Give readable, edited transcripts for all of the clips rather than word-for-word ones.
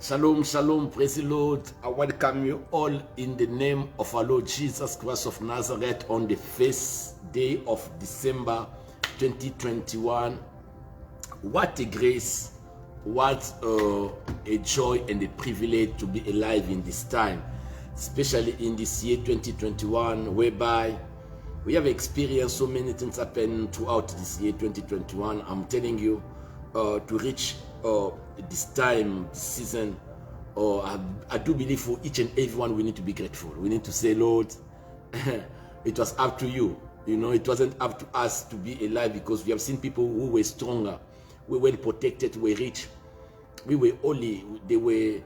Shalom, shalom, praise the Lord. I welcome you all in the name of our Lord Jesus Christ of Nazareth on the first day of December 2021. What a grace, what a joy and a privilege to be alive in this time, especially in this year 2021, whereby we have experienced so many things happen throughout this year 2021. I'm telling you, to reach this time, this season, I do believe for each and everyone we need to be grateful. We need to say, Lord, it was up to you. You know, it wasn't up to us to be alive, because we have seen people who were stronger, we were protected, we were rich, we were holy, they were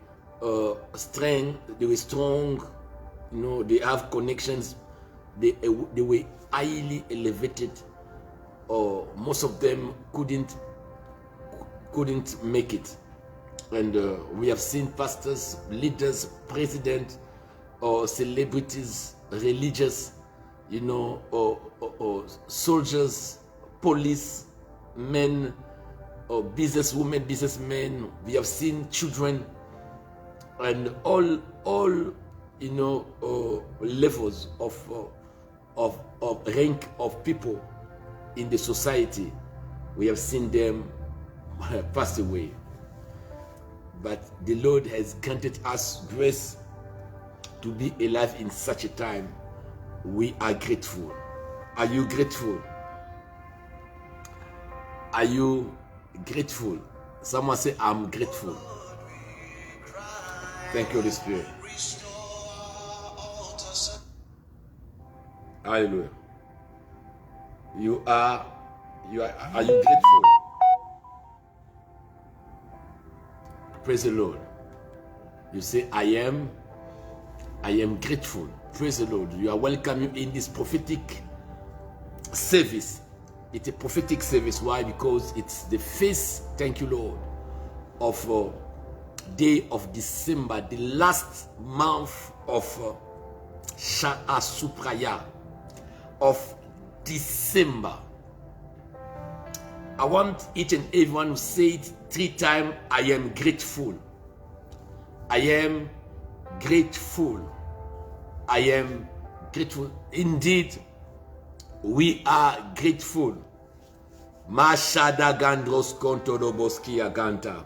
strong, you know, they have connections, they were highly elevated, or most of them couldn't make it. And we have seen pastors, leaders, presidents, or celebrities, religious, you know, or soldiers, police men, or businesswomen, businessmen. We have seen children, and all you know, levels of rank of people in the society. We have seen them pass away. But the Lord has granted us grace to be alive in such a time. We are grateful. Are you grateful? Are you grateful? Someone say, I'm grateful. Thank you, Holy Spirit. Hallelujah. Are you grateful? Praise the Lord. You say, I am grateful. Praise the Lord. You are welcome in this prophetic service. It's a prophetic service. Why? Because it's the first, thank you, Lord, of day of December, the last month of Supraya of December. I want each and everyone to say it 3 times. I am grateful. I am grateful. I am grateful. Indeed, we are grateful. Mashada gandros kontoroboski aganta.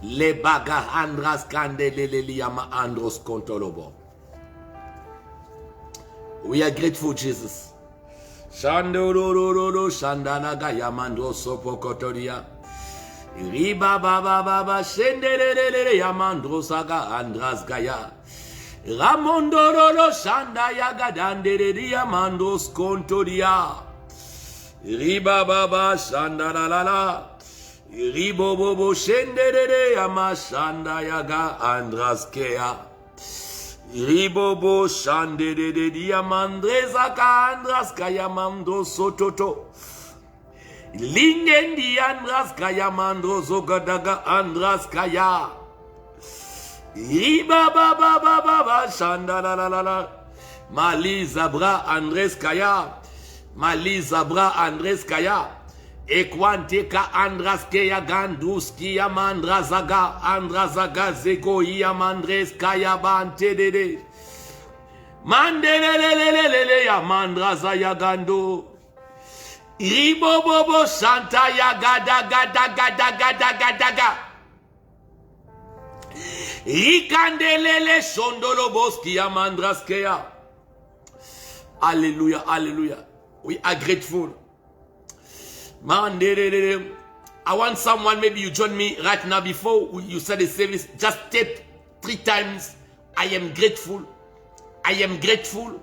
Lebaga andras kandeleleliyama andros kontorobo. We are grateful, Jesus. Shandororo shandanaga yamando sopo kotoria. Riba baba baba shendelelele yamandro saga andras gaya. Ramondoro shanda yaga dandere yamando skontoria. Riba baba shandalalala. Ribo bobo shendelele yamashanda yaga andras kea. Ribobo shande de diamandreza ka andras kayamando sototo. Lingendi andras kayamando zogadaga andras kaya. Riba baba baba shanda la la la la. Mali zabra andres kaya. Mali zabra andres kaya. Ekwanteka andras keya gandus kia mandrazaga andrazaga zego ya mandres kaya bante dede mandelelelelele ya mandraza ya gando ribobobo santa ya gada gada gada gada gada gada rikandelele sondolo boski ya mandras keya. Hallelujah, hallelujah. We are grateful. I want someone, maybe you join me right now before you start the service, just type 3 times, I am grateful, I am grateful,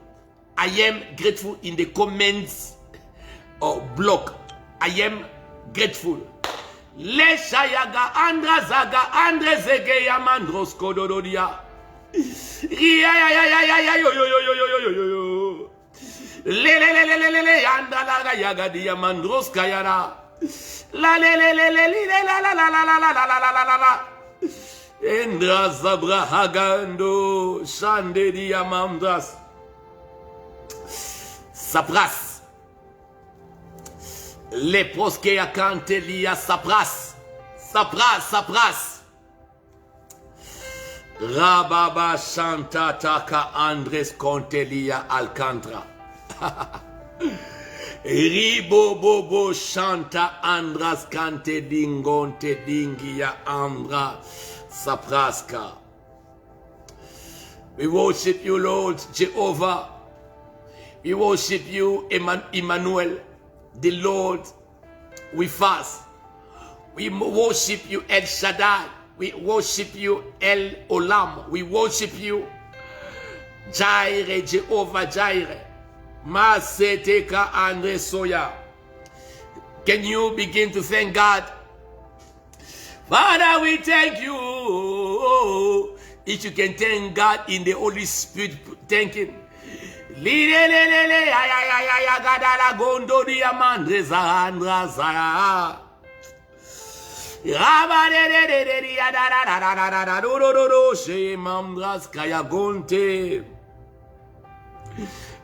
I am grateful in the comments or block. I am grateful. Le shayaga andra zaga andre zege yamandros kodododia. Le yanda la yaga diamandros kayara. La Endra zabra hagando shande diamandras. Sapras. Le proske akantelia sapras. Sapras. Rababa Santa Taka Andres Contelia Alcantara. Ribobobo Shanta Andras Cante Dingonte Dingia Andra Sapraska. We worship you, Lord Jehovah. We worship you, Emmanuel, the Lord with us. We worship you, El Shaddai. We worship you, El Olam. We worship you, Jireh, Jehovah Jireh. Maseteka Andre Soya. Can you begin to thank God? Father, we thank you. If you can thank God in the Holy Spirit, thank Him.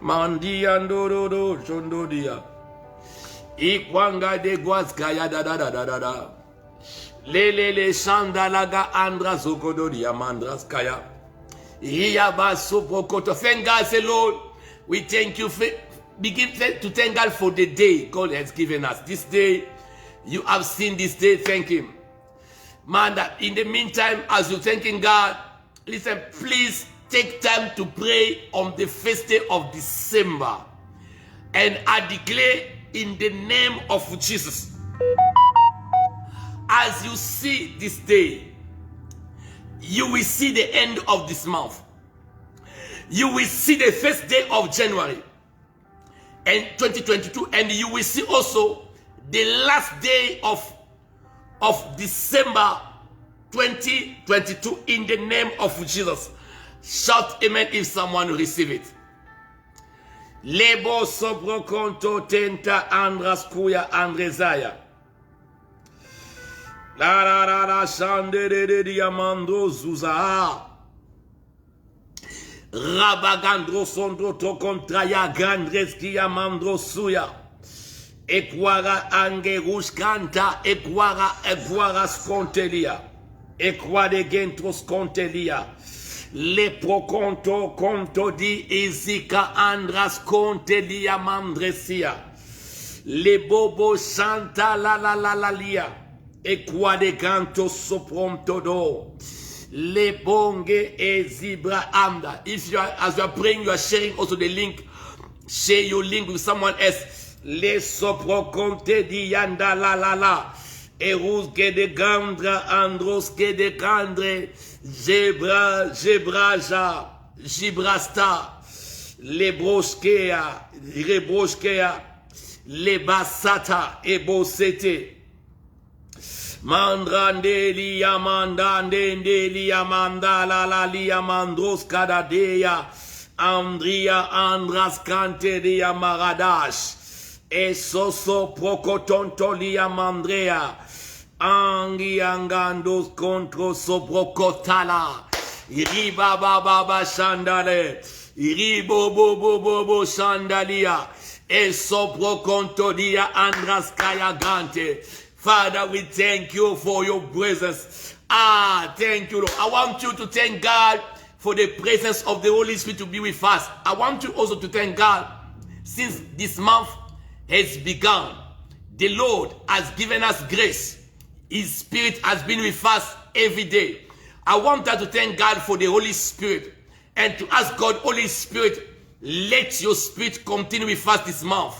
Mandiandoro Chondodia Ikwanga de Guaskaya da Lele Shandalaga Andra Zokododia Mandraskaya Iyaba Sopokoto. Thank God, say Lord, we thank you for begin to thank God for the day God has given us. This day, you have seen this day, thank Him. Man, that in the meantime, as you're thanking God, listen, please take time to pray on the first day of December. And I declare in the name of Jesus, as you see this day, you will see the end of this month. You will see the first day of January and 2022, and you will see also the last day of December 2022 in the name of Jesus. Shout amen if someone will receive it. Lebo sobro konto tenta andras kuya andrezaya. La la la la shande de diamando zuza. Rabagandro sondro to kontraya gandres kiamandro suya. Equara angerus canta equara scontelia. Equade gentros contelia. Le proconto conto di Izika andras contelia mandresia. Le bobo santa la lia. Equade canto sopronto do. Le bonge e zibra amda. If you are, as you are praying, you are sharing also the link. Share your link with someone else. Le sopro conte di yanda la. Erus que de gandra andros que de gandre. Jebraja, Gibrasta, Lebroskea, Rebroskea, Lebasata, Ebosete, Mandrandelia, Mandandelia, Mandala, Lalia, Mandroskadadeya, Andria, Andras, Cantelia, Maradash, Esoso, Procotontolia, Mandrea, Angi angandos contro sobrocotala. Iriba baba shandale. Iribo bobo shandalia. E sobrocontodia andraskaya gante. Father, we thank you for your presence. Thank you, Lord. I want you to thank God for the presence of the Holy Spirit to be with us. I want you also to thank God since this month has begun. The Lord has given us grace. His Spirit has been with us every day. I want us to thank God for the Holy Spirit and to ask God, Holy Spirit, let your Spirit continue with us this month.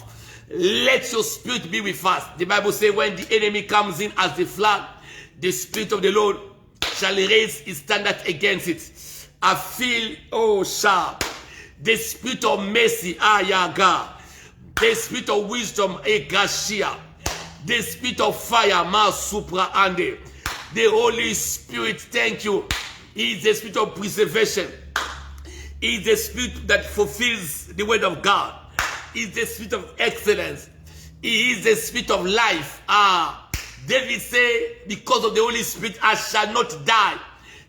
Let your Spirit be with us. The Bible says when the enemy comes in as the flood, the Spirit of the Lord shall raise his standard against it. I feel, sharp. The Spirit of mercy, Ayaga. The Spirit of wisdom, Egashia. The Spirit of fire, Ma Supra Ande. The Holy Spirit, thank you. He is the Spirit of preservation. He is the Spirit that fulfills the word of God. He is the Spirit of excellence. He is the Spirit of life. David said, because of the Holy Spirit, I shall not die,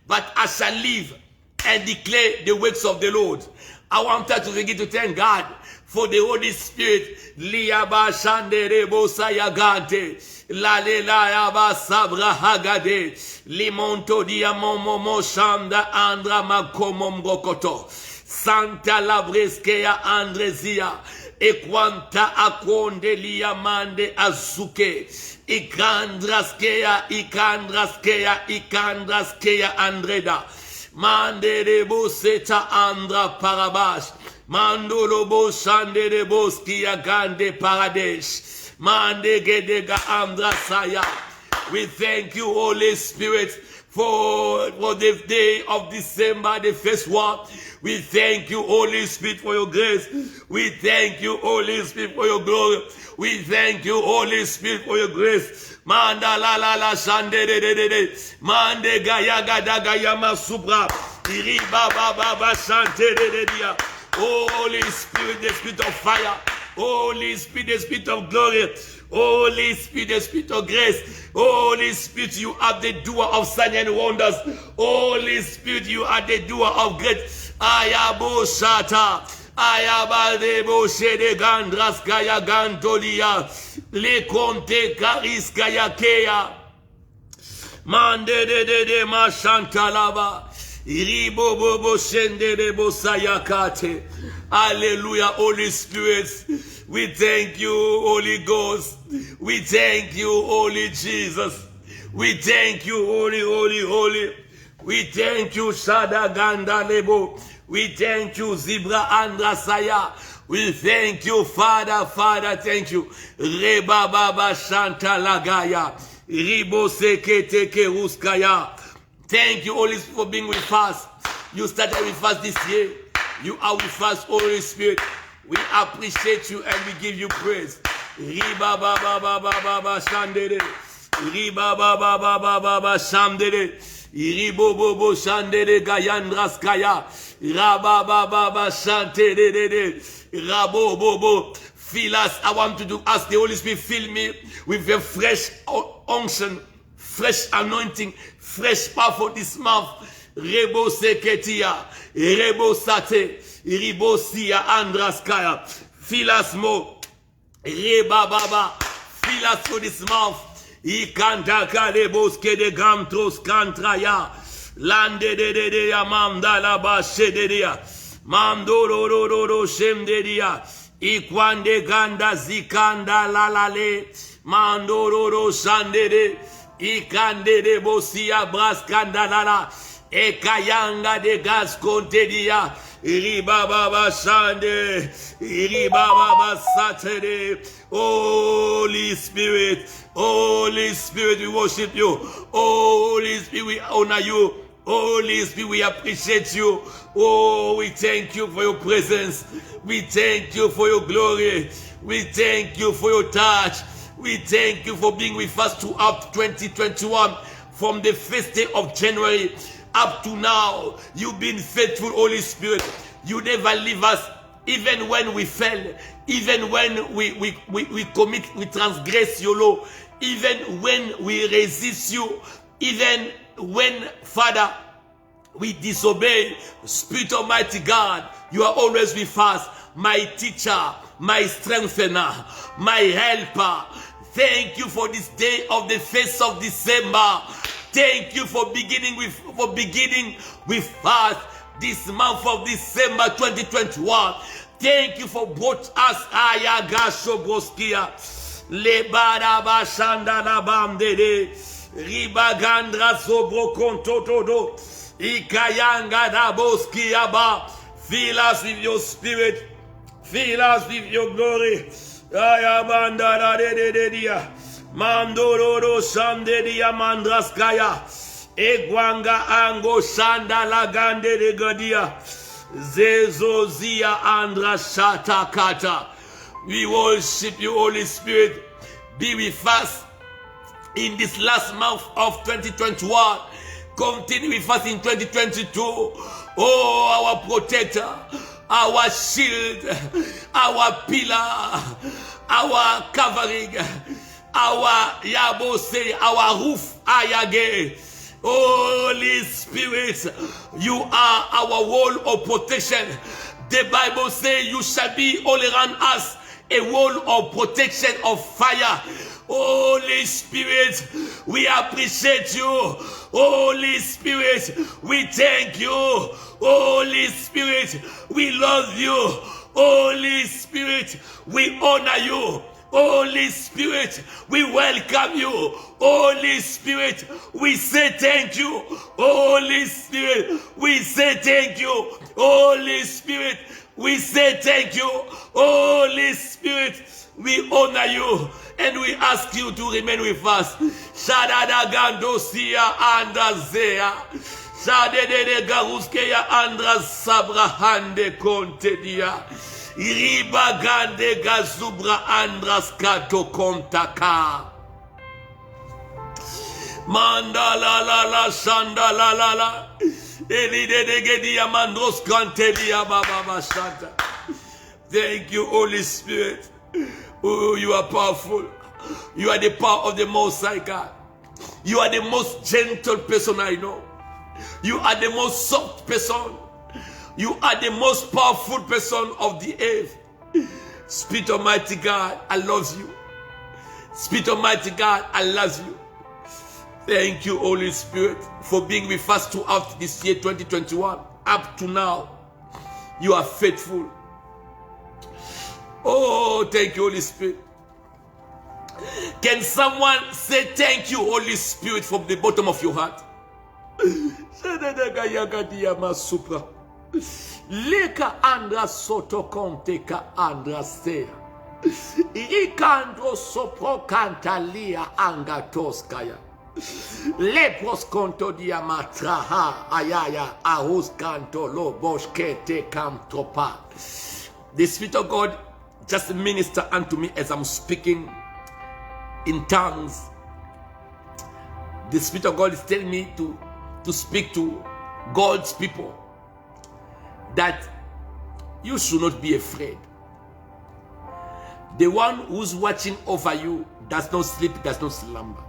but I shall live and declare the works of the Lord. I want us to begin to thank God for the Holy Spirit. Liaba shandere bosayagante. Lalela yaba sabra hagade. Limonto diamomo shanda andra makomom gokoto. Santa labreskeya andrezia. Equanta akonde liamande azuke. Ikandraskeya andreda. Mande de boseta andra parabash. Mandolo bo shande de boskia gande paradesh. Mande gedega andra saya. We thank you, Holy Spirit, for the day of December, the first one. We thank you, Holy Spirit, for your grace. We thank you, Holy Spirit, for your glory. We thank you, Holy Spirit, for your grace. Manda la la la shande de de de de. Mande gaya gada gaya masubra. Iri ba ba ba ba shante de de dia. Holy Spirit, the Spirit of fire. Holy Spirit, the Spirit of glory. Holy Spirit, the Spirit of grace. Holy Spirit, you are the doer of signs and wonders. Holy Spirit, you are the doer of great. Ayabo shata. Ayabaldebo shede gandraskaya gantolia. Le conte kariskaya kea. Mande de mashantalaba. Iribo bobo shende de bosayakate. Hallelujah, Holy Spirit. We thank you, Holy Ghost. We thank you, Holy Jesus. We thank you, Holy. We thank you, Shada Ganda Lebo. We thank you, Zibra Andrasaya. We thank you, Father, thank you. Reba Baba Shanta Lagaya. Ribo Sekete Keruskaya. Thank you, Holy Spirit, for being with us. You started with us this year. You are with us, Holy Spirit. We appreciate you and we give you praise. Riba ba ba ba ba ba ba shandere. Riba ba ba ba ba ba ba shandere. Ribo bo bo shandere gayandraskaya. Raba ba ba ba shantere. Rabo bo bo. Fill us. I want to ask the Holy Spirit, fill me with a fresh unction, fresh anointing, fresh power for this month. Rebo seketia, rebo sate, ribo sia andraskaya. Fill us more. Reba baba, fill us for this month. Ikanta kaleboske de gantros kantraya. Lande de amanda la bashe de dia. Mando ro shemde dia. Ikwande ganda zikanda lalale. Mando ro shande de. Ikande de bosia braskanda lala. Ekayanga de gas contedia. Iribaba shande. Iribaba satere. Holy Spirit, we worship you. Holy Spirit, we honor you. Holy Spirit, we appreciate you. Oh, we thank you for your presence. We thank you for your glory. We thank you for your touch. We thank you for being with us throughout 2021. From the first day of January up to now, you've been faithful, Holy Spirit. You never leave us, even when we fail, even when we transgress your law, even when we resist you, even when, Father, we disobey. Spirit Almighty God, you are always with us, my teacher, my strengthener, my helper. Thank you for this day of the 1st of December. Thank you for beginning with us this month of December 2021. Thank you for brought us Ayagasho Broskia. Lebada Bashanda Labamde Ribagandra Sobro Kontotodo Ikayanga Daboskiaba. Fill us with your spirit. Fill us with your glory. Ayabanda de dia. Mandoro Shande dia Mandraskaya. Egwanga Ango Shanda Lagande de Gadia. Zezozia Andra Shata Kata. We worship you, Holy Spirit. Be with us in this last month of 2021. Continue with us in 2022. Oh, our protector, our shield, our pillar, our covering, our yabose, our roof, ayage. Holy Spirit, you are our wall of protection. The Bible says you shall be all around us a wall of protection of fire. Holy Spirit, we appreciate you. Holy Spirit, we thank you. Holy Spirit, we love you. Holy Spirit, we honor you. Holy Spirit, we welcome you. Holy Spirit, we say thank you. Holy Spirit, we say thank you. Holy Spirit, we say thank you. Holy Spirit, we honor you and we ask you to remain with us. Shadada gandosia andazea. Shadede garuskeya andra sabrahande kontedia. Iriba gande gazubra andras kato kontaka. Manda la la la shanda la la la. Elide de gedia mandros kantedia baba shanta. Thank you, Holy Spirit. Oh, you are powerful. You are the power of the Most High God. You are the most gentle person I know. You are the most soft person. You are the most powerful person of the earth. Spirit Almighty God, I love you. Spirit Almighty God, I love you. Thank you, Holy Spirit, for being with us throughout this year 2021. Up to now, you are faithful. Oh, thank you, Holy Spirit. Can someone say thank you, Holy Spirit, from the bottom of your heart? Leka andra soto conte ka andra sea. Ikandro sopro cantalia angatoskaya. Lepros conto dia matraha ayaya ahus canto lo boshkete kam tropa. The Spirit of God just minister unto me as I'm speaking in tongues. The Spirit of God is telling me to speak to God's people that you should not be afraid. The one who's watching over you does not sleep, does not slumber.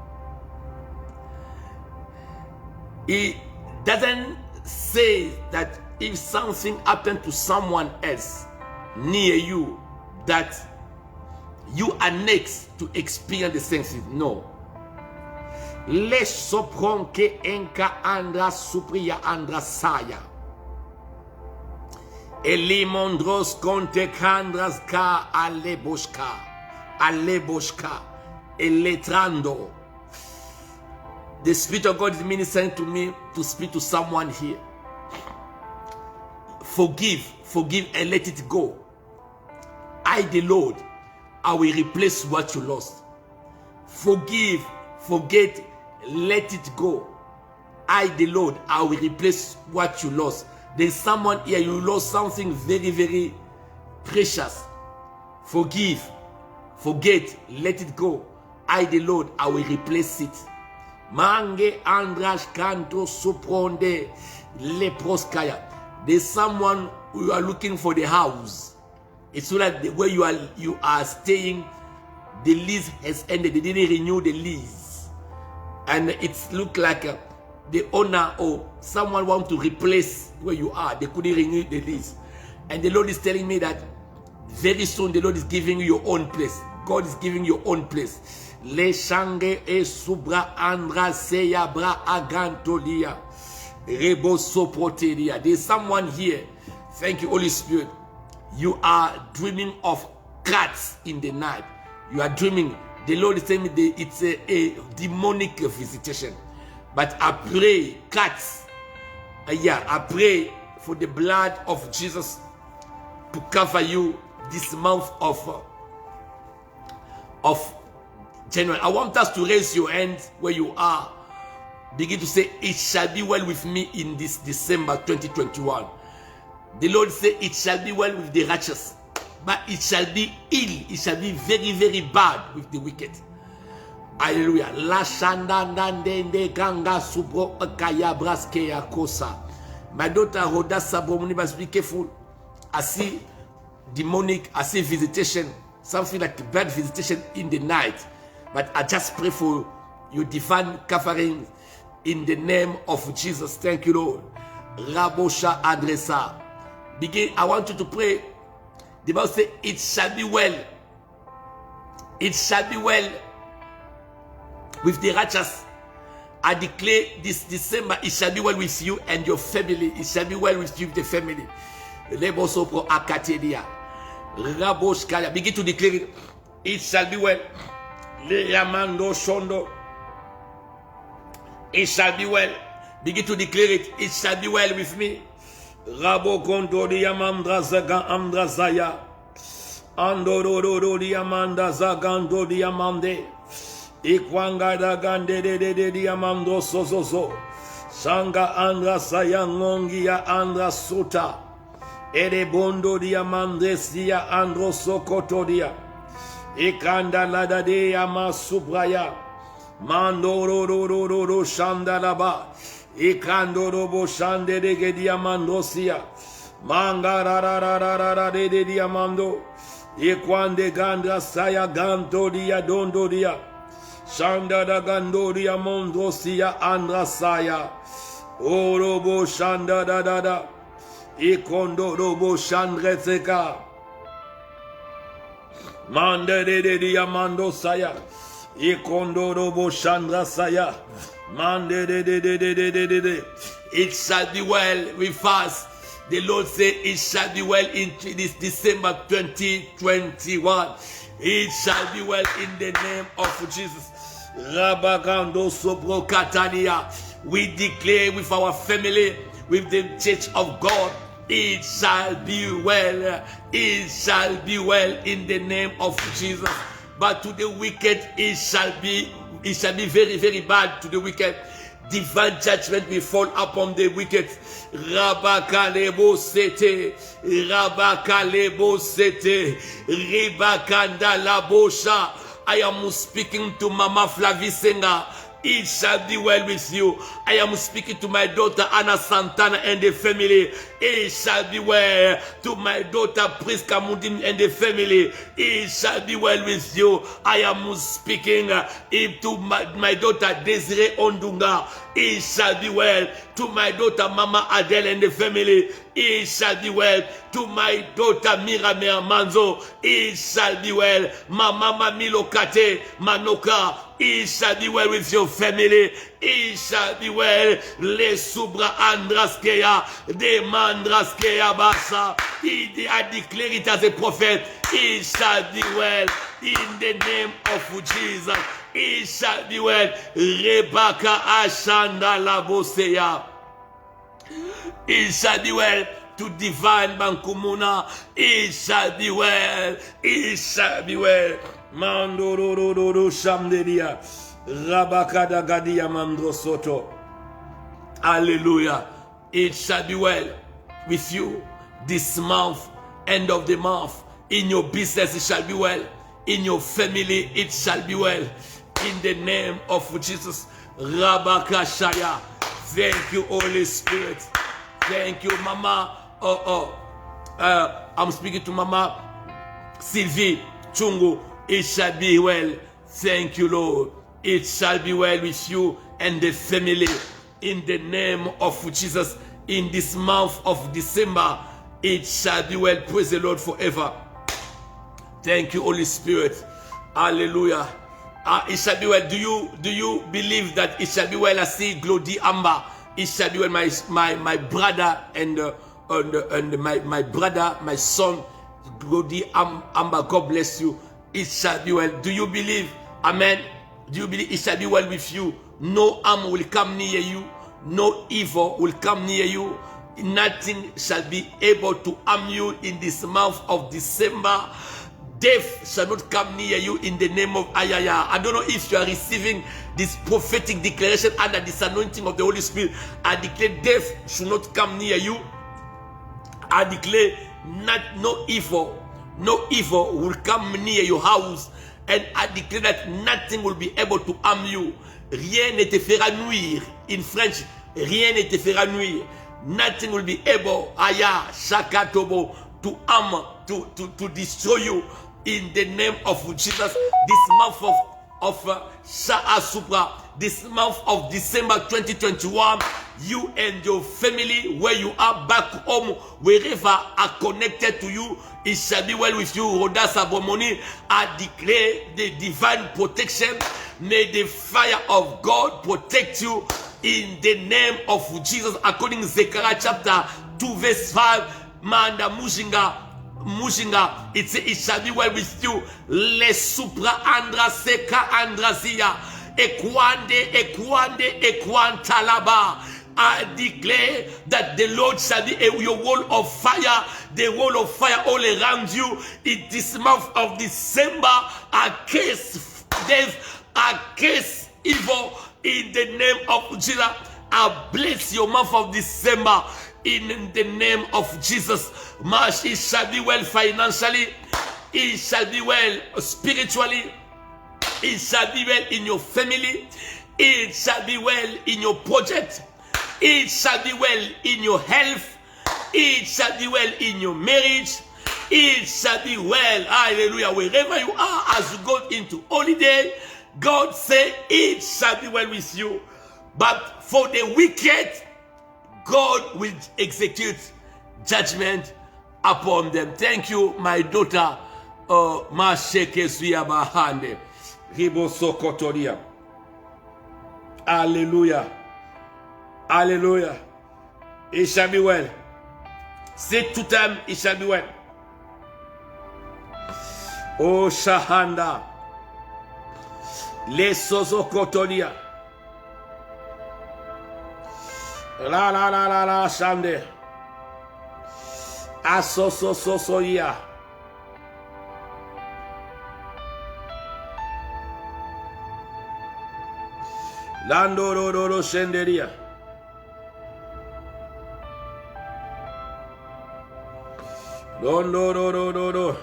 He doesn't say that if something happened to someone else near you, that you are next to experience the same thing. No. Les sopron que enka andra supria andra saya. Elimondros conte candras ka aleboshka. Aleboshka. Eletrando. The Spirit of God is ministering to me to speak to someone here. Forgive and let it go. I, the Lord, I will replace what you lost. Forgive, forget, let it go. I, the Lord, I will replace what you lost. There's someone here, you lost something very, very precious. Forgive, forget, let it go. I, the Lord, I will replace it. Mange andras canto supronde leproskaya. There's someone who are looking for the house. It's so that where you are staying, the lease has ended. They didn't renew the lease, and it's look like the owner or someone want to replace where you are. They couldn't renew the lease, and the Lord is telling me that very soon the Lord is giving you your own place. God is giving you your own place. Le shange e subra andra seya bra agantolia rebo soprotelia. There's someone here. Thank you, Holy Spirit. You are dreaming of cats in the night. You are dreaming. The Lord is telling me it's a demonic visitation. But I pray, cats. I pray for the blood of Jesus to cover you this month of January. I want us to raise your hand where you are. Begin to say, it shall be well with me in this December 2021. The Lord said, it shall be well with the righteous, but it shall be ill. It shall be very, very bad with the wicked. Hallelujah. La shanda nandende ganga subro akaya braskeya kosa. My daughter Roda Sabromuni must be careful. I see demonic, I see visitation, something like bad visitation in the night. But I just pray for your divine covering in the name of Jesus. Thank you, Lord. Rabosha adresa. Begin. I want you to pray. The Bible says, it shall be well. It shall be well with the righteous. I declare this December, it shall be well with you and your family. It shall be well with you, the family. Begin to declare it. It shall be well. It shall be well. Begin to declare it. It shall be well with me. Rabo kondo diamandra zaga amdra zaya. Andoro diamanda zagando diamande. Ikwanga da gande de diamando sozozo. Sanga andra sayangongia andra suta. Ere bondo diamandesia andro sokoto dia. Ikanda lada de amasubraya. Mandoro shandalaba. Ikando bo shande de diamandosia. Mangara de diamando. Ikwande gandra saya ganto dia dondo dia. Shanda da gandoria mondosia andra saya. Orobo shanda da. Ikondo robo shandre seka. Mande de diamando saya. Ikondo robo shandra saya. Mande de. It shall be well with us. The Lord said it shall be well in this December 2021. It shall be well in the name of Jesus. Rabagando Sobro Catania. We declare with our family, with the church of God, it shall be well. It shall be well in the name of Jesus. But to the wicked, it shall be very, very bad to the wicked. Divine judgment will fall upon the wicked. Rabakalebo sete, Rabakalebo sete, Ribakanda labosha. I am speaking to Mama Flavisenga. It shall be well with you. I am speaking to my daughter Anna Santana and the family. It shall be well. To my daughter Priska Mudim and the family. It shall be well with you. I am speaking to my daughter Desiree Ondunga. It shall be well. To my daughter Mama Adele and the family. It shall be well. To my daughter Mira Manzo. It shall be well. Mama Mamilo Kate Manoka. It shall be well with your family. It shall be well. Le subra andraskeya, de mandraskeya basa. I declare it as a prophet. It shall be well in the name of Jesus. It shall be well. Rebecca Ashanda Laboseya. It shall be well. To divine Bankumuna. It shall be well. It shall be well. Mandoro Shamdelia Rabakada Gadia Mandro Soto. Hallelujah. It shall be well with you this month, end of the month. In your business, it shall be well. In your family, it shall be well. In the name of Jesus. Rabakashaya. Thank you, Holy Spirit. Thank you, Mama. I'm speaking to Mama Sylvie Chungu. It shall be well. Thank you, Lord. It shall be well with you and the family. In the name of Jesus, in this month of December, it shall be well. Praise the Lord forever. Thank you, Holy Spirit. Hallelujah. It shall be well. Do you believe that it shall be well? I see Glody Amber. It shall be well. My brother and my brother, my son, Glody Amber. God bless you. It shall be well. Do you believe? Amen. Do you believe it shall be well with you? No harm will come near you. No evil will come near you. Nothing shall be able to harm you in this month of December. Death shall not come near you in the name of Ayaya. I don't know if you are receiving this prophetic declaration under this anointing of the Holy Spirit. I declare death should not come near you. I declare no evil will come near your house. And I declare that nothing will be able to harm you. Rien ne te fera nuire. In French, rien ne te fera nuire. Nothing will be able, Shakatobo, to harm, to destroy you. In the name of Jesus, this month of Sha'a Supra, this month of December 2021, you and your family, where you are back home, wherever are connected to you, it shall be well with you. Roda Sabomoni, I declare the divine protection. May the fire of God protect you in the name of Jesus. According to Zechariah chapter 2 verse 5, Manda Mushinga, it says, it shall be well with you. Le supra andra seka andrazia. Ekwantalaba. I declare that the Lord shall be your wall of fire, the wall of fire all around you in this month of December. Against death, against evil, in the name of Jesus. I bless your month of December in the name of Jesus. It shall be well financially, it shall be well spiritually, it shall be well in your family, it shall be well in your project, it shall be well in your health, it shall be well in your marriage, it shall be well, hallelujah, wherever you are as you go into holiday. God said it shall be well with you. But for the wicked, God will execute judgment upon them. Thank you, my daughter. Masheke Suyabahande. Ribosokotoria. Hallelujah. Hallelujah. It shall be well. Say 2 times, it shall be well. Oh Shahanda. Le Sosokotoria. La la la la la Shande. Asosososoya. Lando Roro Shenderia. Londo Roro.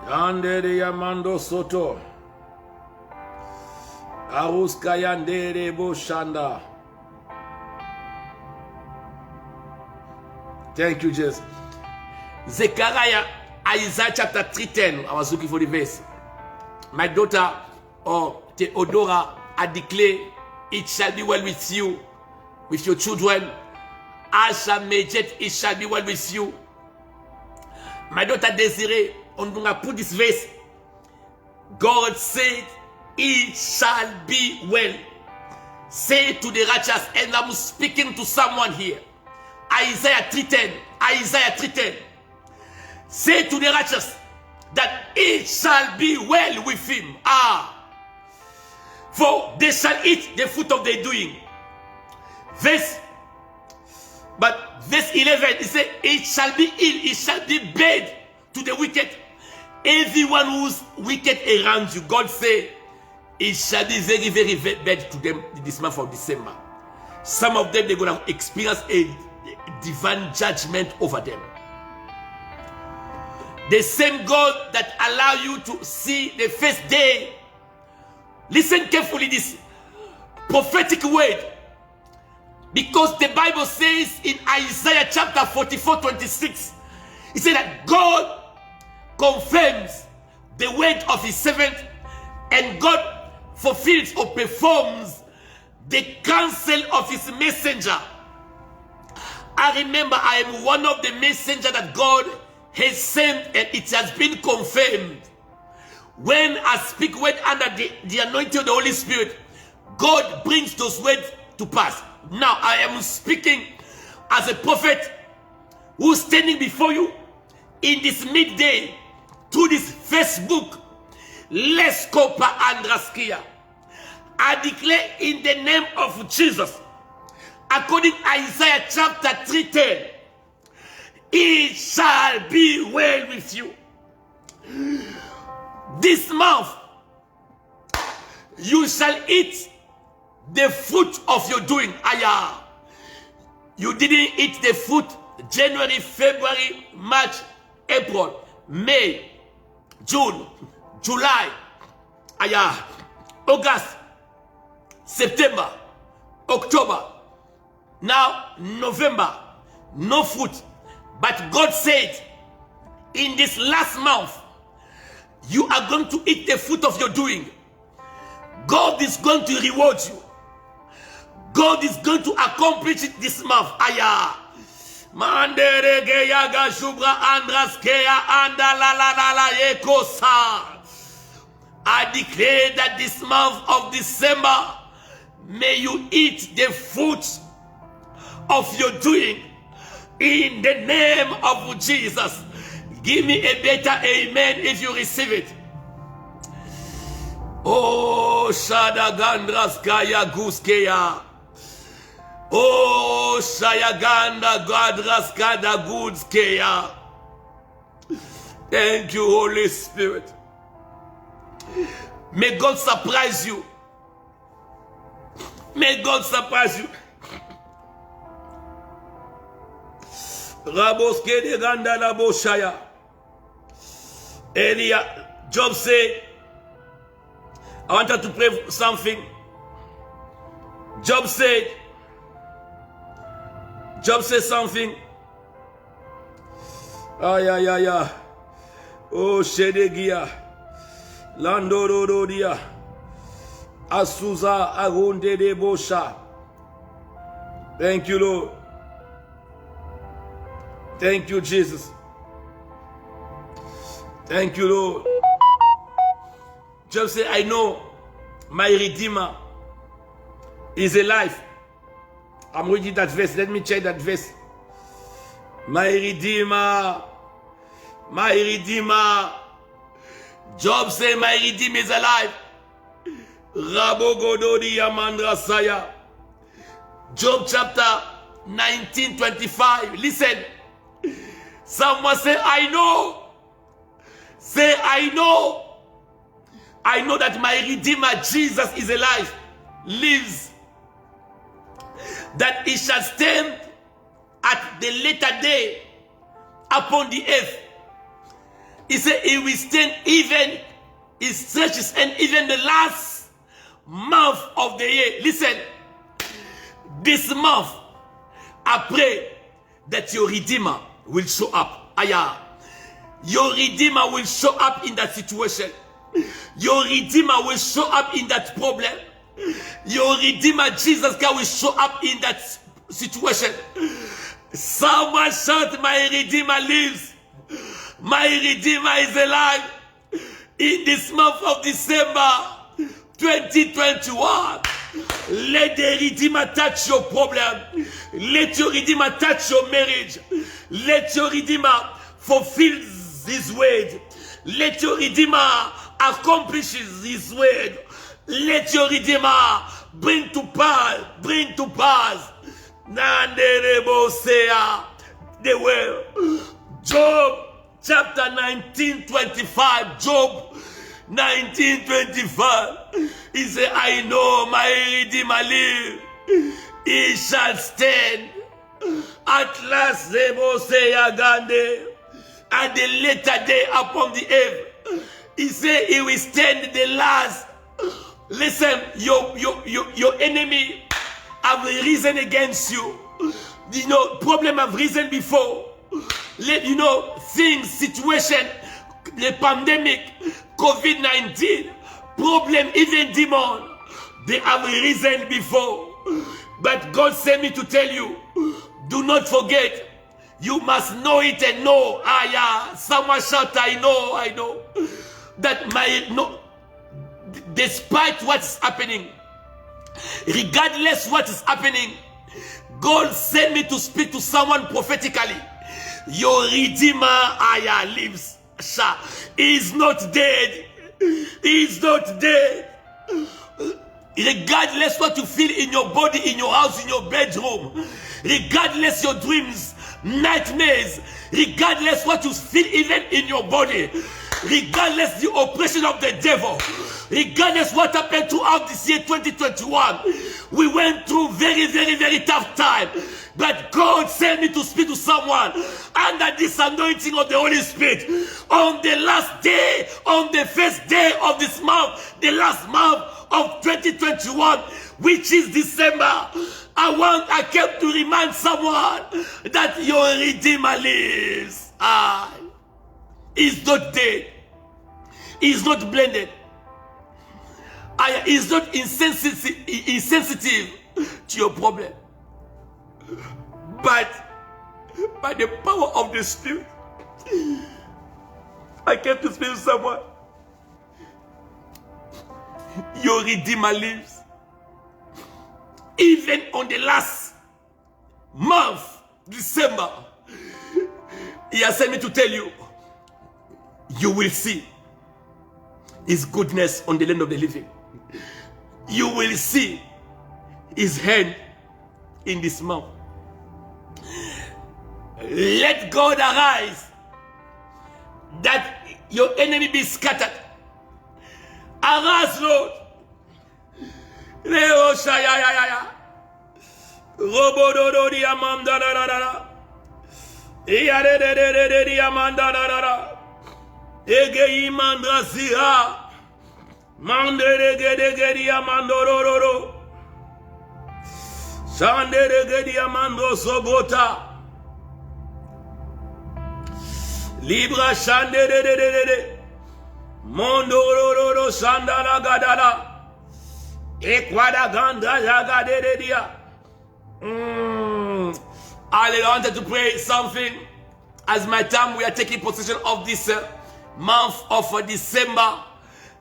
Yanderia Mando Soto. Aruska Yandere Boshanda. Thank you, Jesus. Zechariah, Isaiah chapter 3:10. I was looking for the verse. My daughter, Theodora, I declare, it shall be well with you, with your children. Asha Mejet, it shall be well with you. My daughter Desiree, on going to put this verse. God said, it shall be well. Say to the righteous, and I'm speaking to someone here. Isaiah 3:10. Isaiah 3:10. Say to the righteous that it shall be well with him. For they shall eat the fruit of their doing. Verse 11, it says, it shall be ill, it shall be bad to the wicked. Everyone who's wicked around you, God say, it shall be very, very bad to them this month of December. Some of them, they're going to experience a divine judgment over them. The same God that allow you to see the first day. Listen carefully this prophetic word. Because the Bible says in Isaiah chapter 44:26, it said that God confirms the word of his servant, and God fulfills or performs the counsel of his messenger. I remember I am one of the messengers that God has sent, and it has been confirmed. When I speak word under the anointing of the Holy Spirit, God brings those words to pass. Now I am speaking as a prophet who's standing before you in this midday through this Facebook. Les Copa Andraskia. I declare in the name of Jesus, according to Isaiah chapter 3:10, it shall be well with you. This month, you shall eat the fruit of your doing. You didn't eat the fruit January, February, March, April, May, June, July, August, September, October, now November, no fruit. But God said, in this last month, You are going to eat the fruit of your doing. God is going to reward you. God is going to accomplish it this month. Aya. Mandere geyaga shubra andras keya anda la la la la ekosa. I declare that this month of December, may you eat the fruit of your doing in the name of Jesus. Give me a better amen if you receive it. Oh, Shadagandras Kaya Guskeya. Oh, Shayaganda Gadras Kada Gudskeya. Thank you, Holy Spirit. May God surprise you. May God surprise you. Raboske de Ganda Laboshaya. Elia, Job said, I wanted to pray for something. Job said something. Oh, Shedegia. Landorodia. Asuza Agunde de Bosha. Thank you, Lord. Thank you, Jesus. Thank you, Lord. Job said, I know my Redeemer is alive. I'm reading that verse. Let me check that verse. My Redeemer. My Redeemer. Job said, my Redeemer is alive. Rabogododi Yamandra Saya. Job chapter 19:25. Listen. Someone say, I know. Say, I know. I know that my Redeemer Jesus is alive, lives, that he shall stand at the later day upon the earth. He said he will stand even, he stretches, and even the last month of the year. Listen, this month, I pray that your Redeemer will show up. Aya. Your Redeemer will show up in that situation. Your Redeemer will show up in that problem. Your Redeemer Jesus Christ will show up in that situation. Someone shout, my Redeemer lives. My Redeemer is alive. In this month of December 2021, let the Redeemer touch your problem. Let your Redeemer touch your marriage. Let your Redeemer fulfill his word. Let your Redeemer accomplish his word. Let your Redeemer bring to pass the word. Job chapter 19:25. Job 19:25. He said, I know my Redeemer live. He shall stand. At last, at the later day upon the earth. He said he will stand the last. Listen, your enemy have risen against you. You know, problem have risen before. You know, things, situation, the pandemic, COVID-19, problem, even demon, they have risen before. But God sent me to tell you, do not forget. You must know it and know. Someone shout, I know. That despite what's happening, regardless what is happening, God sent me to speak to someone prophetically. Your Redeemer, lives. He is not dead. He is not dead. Regardless what you feel in your body, in your house, in your bedroom, regardless your dreams, nightmares, regardless what you feel even in your body, regardless the oppression of the devil, regardless what happened throughout this year 2021, we went through very, very, very tough time. But God sent me to speak to someone under this anointing of the Holy Spirit on the last day, on the first day of this month, the last month of 2021, which is December. I came to remind someone that your Redeemer lives. He's not dead. is not blended. Is not insensitive to your problem. But by the power of the Spirit, I came to speak to someone. Your Redeemer lives. Even on the last month, December, he has sent me to tell you, you will see his goodness on the land of the living. You will see his hand in this month. Let God arise, that your enemy be scattered. Arise, Lord. Leo shaya robo do do di amanda da da da. Iya de de di amanda da da da. Ege imandra siha. Mande de di amando ro ro ro. Sande de di amando sobota. Libra shande de. Mondo ro ro ro sandala gadala. Ekwada ganda yaga de dia. I wanted to pray something. As my time, we are taking possession of this month of December.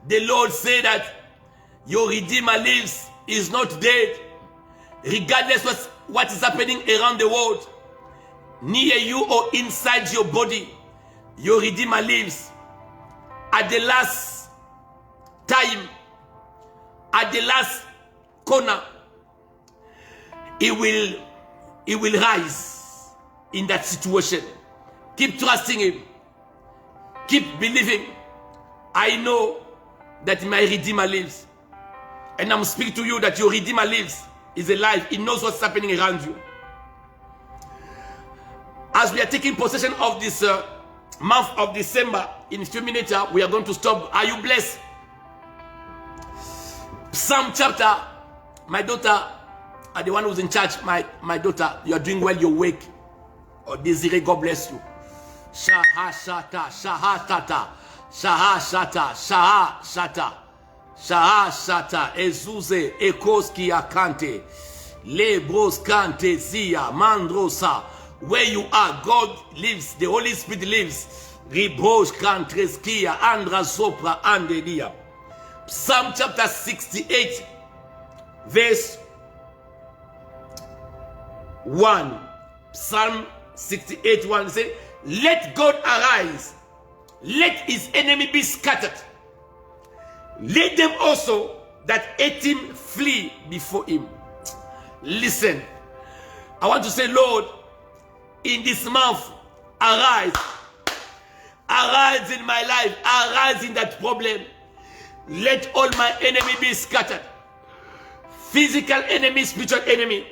The Lord said that your Redeemer lives, is not dead. Regardless of what is happening around the world, near you or inside your body, your Redeemer lives. At the last time, at the last corner, he will rise in that situation. Keep trusting him. Keep believing. I know that my Redeemer lives. And I'm speaking to you that your Redeemer lives, is alive. He knows what's happening around you. As we are taking possession of this month of December, in a few minutes we are going to stop. Are you blessed? Psalm chapter, my daughter, the one who's in charge, my daughter, you are doing well, you're awake. Oh, Desiree, God bless you. Shahashata, shahatata, shahashata, shahashata, shahashata, ezuze, ekoski akante, lebros kante zia, mandrosa. Where you are, God lives, the Holy Spirit lives. Ribrosh kantreskia, andra sopra, andelia. Psalm chapter 68, verse 1. Psalm 68, 1 says, let God arise, let his enemy be scattered. Let them also that hate him flee before him. Listen, I want to say, Lord, in this month, arise. Arise in my life, arise in that problem. Let all my enemy be scattered. Physical enemy, spiritual enemy.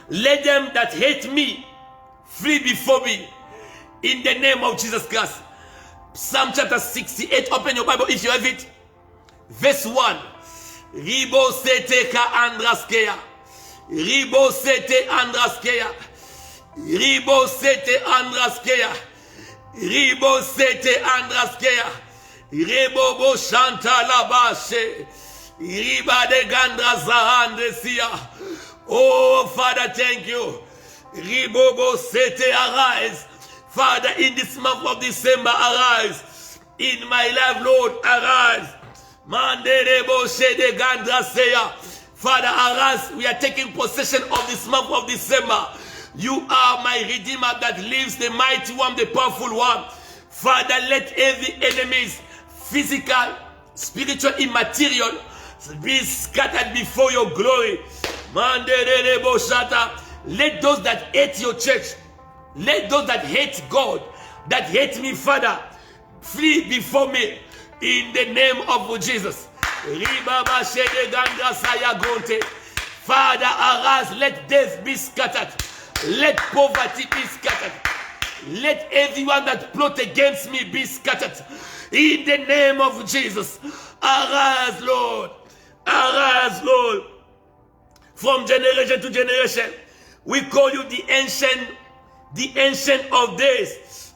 Let them that hate me flee before me. In the name of Jesus Christ. Psalm chapter 68. Open your Bible if you have it. Verse 1. Ribo sete ka andraskeya. Ribo sete andraskeya. Ribo sete andraskeya. Ribo sete andraskeya. Rebobo shanta labashe. Riba de gandra zahandresia. Oh, Father, thank you. Ribobo sete, arise. Father, in this month of December, arise. In my life, Lord, arise. Mande rebo shede gandra seya. Father, arise. We are taking possession of this month of December. You are my Redeemer that lives, the mighty one, the powerful one. Father, let every enemy's physical, spiritual, immaterial be scattered before your glory. Let those that hate your church, let those that hate God, that hate me, Father, flee before me in the name of Jesus. Father, arise, let death be scattered. Let poverty be scattered. Let everyone that plot against me be scattered. In the name of Jesus. Arise, Lord. Arise, Lord. From generation to generation, we call you the ancient of days.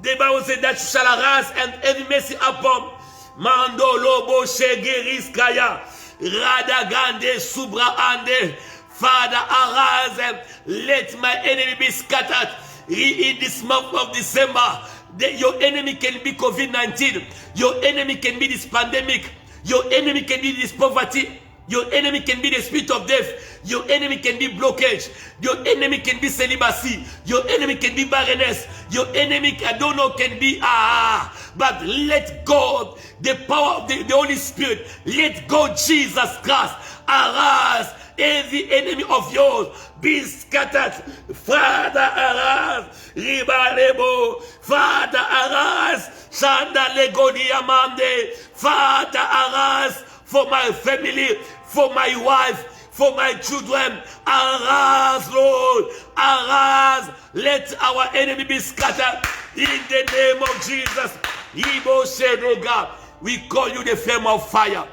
The Bible said that you shall arise and have mercy upon Mando Lobo Shegeriskaya Radagande Subra Ande. Father, arise and let my enemy be scattered. In this month of December, your enemy can be COVID-19. Your enemy can be this pandemic. Your enemy can be this poverty. Your enemy can be the spirit of death. Your enemy can be blockage. Your enemy can be celibacy. Your enemy can be barrenness. Your enemy, I don't know, can be but let God, the power of the Holy Spirit, let God, Jesus Christ, arise. Every enemy of yours be scattered. Father, arise. Ribalebo. Father, arise. Shanda legodi amande. Father, arise for my family, for my wife, for my children. Arise, Lord. Arise. Let our enemy be scattered in the name of Jesus. Ibo Shedega. We call you the flame of fire.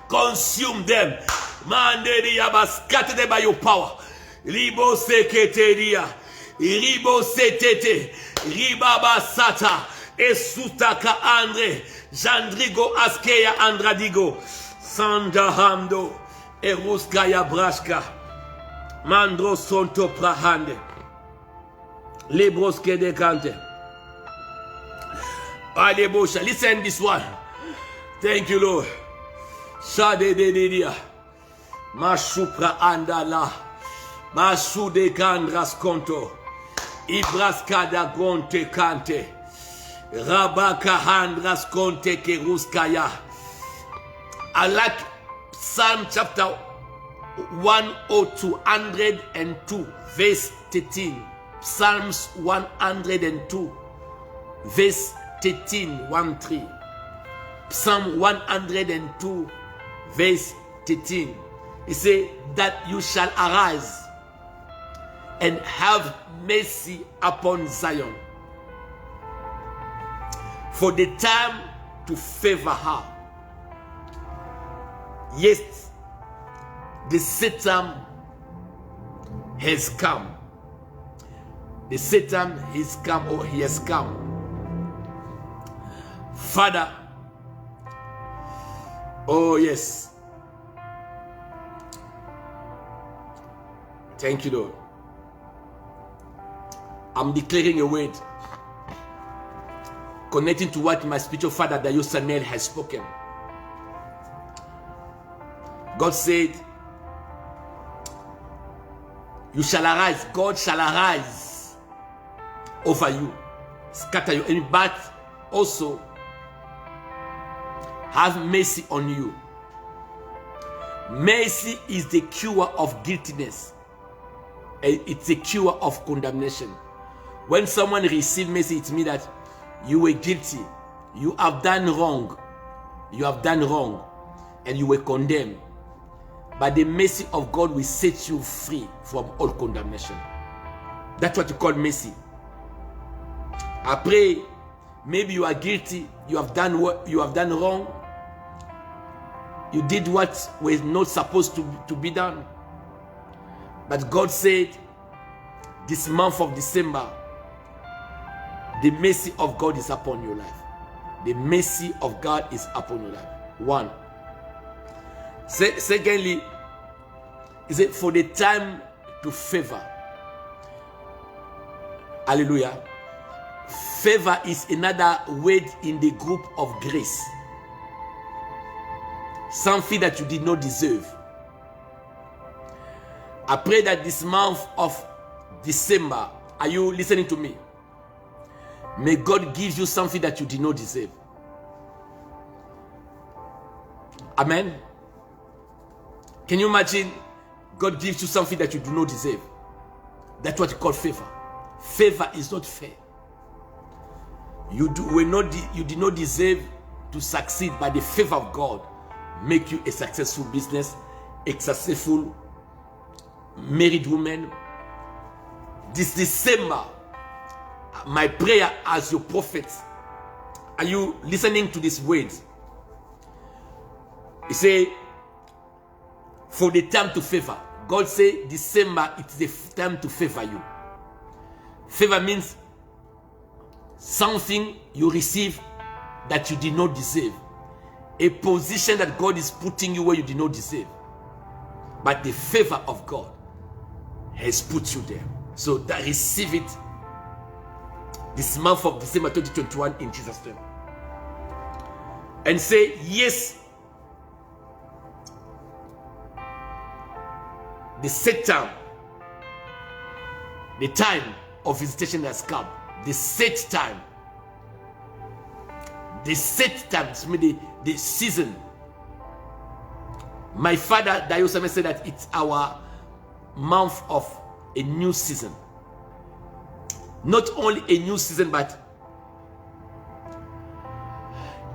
Consume them. Manderia, scatter them by your power. Ribo seketeria. Ribo setete. Ribaba sata. Esutaka andre. Jandrigo askeya andradigo. Sanda hamdo. Eruskaya brashka. Mandro sonto prahande. Lebroske dekante. Alebosha. Listen this one. Thank you, Lord. Shade de dia. Mashupra andala. Masude kandras konto. Ibraskada gonte kante. Rabaka handras konte keruskaya. I like Psalm chapter 102, verse 13. Psalms 102, verse 13, 1-3. Psalm 102, verse 13. He said that you shall arise and have mercy upon Zion, for the time to favor her. Yes, the Satan has come. The Satan has come, or he has come. Father, oh yes. Thank you, Lord. I'm declaring a word connecting to what my spiritual father, Dayo Sanel, has spoken. God said, you shall arise. God shall arise over you, scatter your enemy, but also have mercy on you. Mercy is the cure of guiltiness. It's a cure of condemnation. When someone receives mercy, it means that you were guilty. You have done wrong. You have done wrong. And you were condemned. But the mercy of God will set you free from all condemnation. That's what you call mercy. I pray, maybe you are guilty. You have done what you have done wrong. You did what was not supposed to be done. But God said, this month of December, the mercy of God is upon your life. The mercy of God is upon your life. One. Secondly, is it for the time to favor? Hallelujah. Favor is another word in the group of grace. Something that you did not deserve. I pray that this month of December, are you listening to me? May God give you something that you did not deserve. Amen. Can you imagine God gives you something that you do not deserve? That's what you call favor. Favor is not fair. You did not deserve to succeed, but the favor of God make you a successful business, a successful married woman. This December, my prayer as your prophet, are you listening to these words? He say, for the time to favor. God say December, it's the time to favor you. Favor means something you receive that you did not deserve. A position that God is putting you where you did not deserve. But the favor of God has put you there. So that receive it this month of December 2021 in Jesus' name. And say, yes, the set time, the time of visitation has come. The set time. The set time, the season. My father, Dayosame, said that it's our month of a new season. Not only a new season, but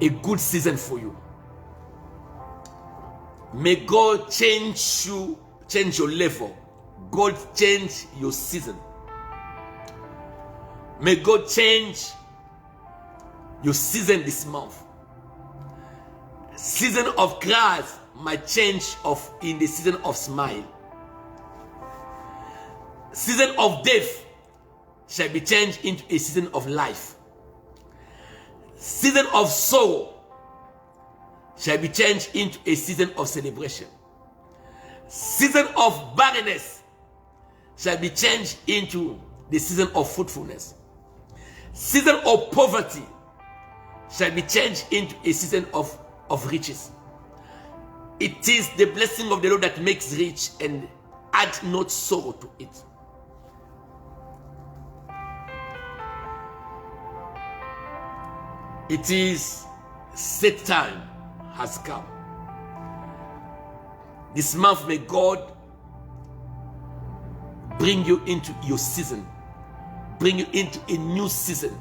a good season for you. May God change you, change your level. God change your season. May God change your season this month. Season of cries might change in the season of smile. Season of death shall be changed into a season of life. Season of sorrow shall be changed into a season of celebration. Season of barrenness shall be changed into the season of fruitfulness. Season of poverty shall be changed into a season of riches. It is the blessing of the Lord that makes rich and add not sorrow to it. It is set time has come. This month may God bring you into your season. Bring you into a new season.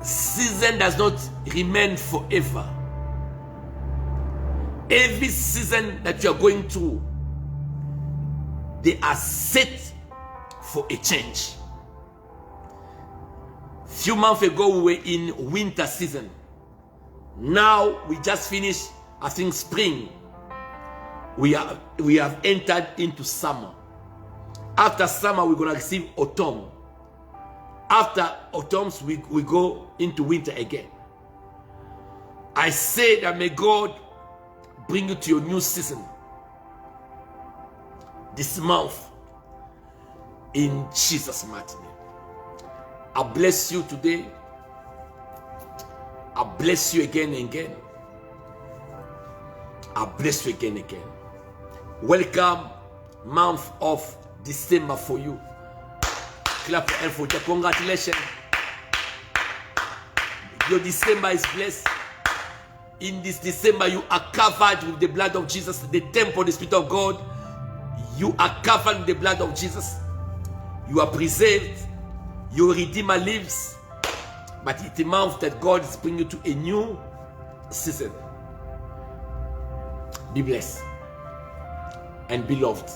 Season does not remain forever. Every season that you are going through, they are set for a change. Few months ago, we were in winter season. Now, we just finished, I think, spring. We have entered into summer. After summer, we're going to receive autumn. After autumn, we go into winter again. I say that may God bring you to your new season this month in Jesus' mighty name. I bless you today. I bless you again and again. I bless you again and again. Welcome, month of December for you. Clap for for you. Congratulations. Your December is blessed. In this December, you are covered with the blood of Jesus, the temple, the Spirit of God. You are covered with the blood of Jesus. You are preserved. Your Redeemer lives. But it's a month that God is bringing you to a new season. Be blessed and be loved.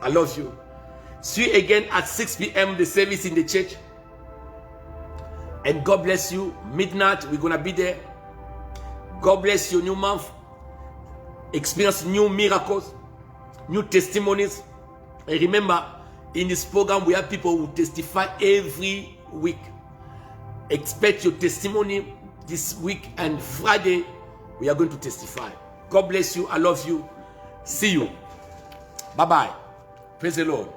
I love you. See you again at 6 p.m. the service in the church. And God bless you. Midnight, we're going to be there. God bless you. New month. Experience new miracles, new testimonies. And remember, in this program, we have people who testify every week. Expect your testimony this week, and Friday, we are going to testify. God bless you. I love you. See you. Bye-bye. Praise the Lord.